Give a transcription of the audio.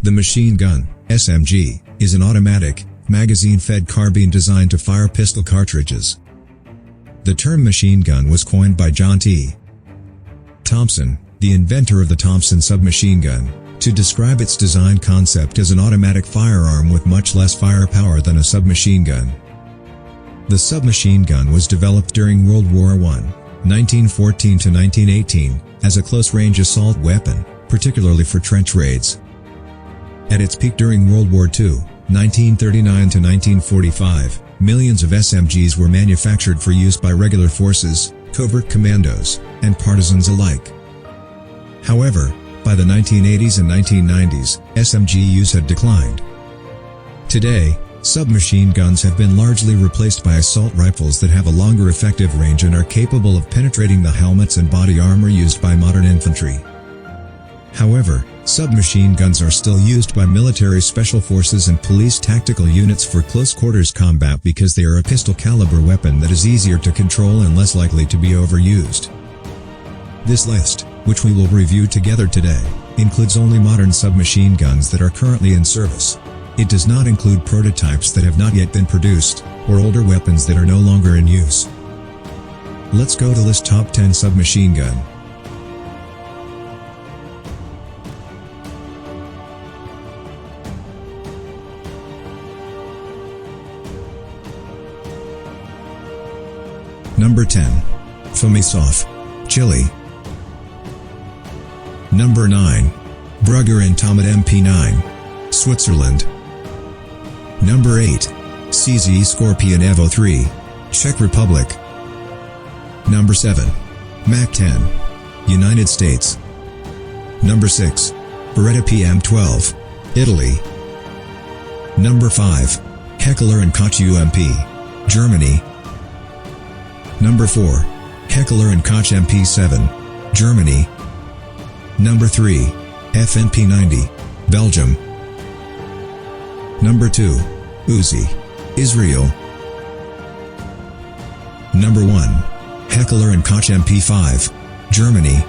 The machine gun, SMG, is an automatic, magazine-fed carbine designed to fire pistol cartridges. The term machine gun was coined by John T. Thompson, the inventor of the Thompson submachine gun, to describe its design concept as an automatic firearm with much less firepower than a submachine gun. The submachine gun was developed during World War I, 1914 to 1918, as a close-range assault weapon, particularly for trench raids. At its peak during World War II, 1939 to 1945, millions of SMGs were manufactured for use by regular forces, covert commandos, and partisans alike. However, by the 1980s and 1990s, SMG use had declined. Today, submachine guns have been largely replaced by assault rifles that have a longer effective range and are capable of penetrating the helmets and body armor used by modern infantry. However, submachine guns are still used by military special forces and police tactical units for close-quarters combat because they are a pistol-caliber weapon that is easier to control and less likely to be overused. This list, which we will review together today, includes only modern submachine guns that are currently in service. It does not include prototypes that have not yet been produced, or older weapons that are no longer in use. Let's go to list top 10 submachine gun. Number 10. Fumisov, Chile. Number 9. Brugger and Tomat MP9, Switzerland. Number 8. CZ Scorpion Evo 3, Czech Republic. Number 7. MAC-10, United States. Number 6. Beretta PM12, Italy. Number 5. Heckler & Koch UMP, Germany. Number 4. Heckler & Koch MP7, Germany. Number 3. FNP90, Belgium. Number 2. Uzi, Israel. Number 1. Heckler & Koch MP5, Germany.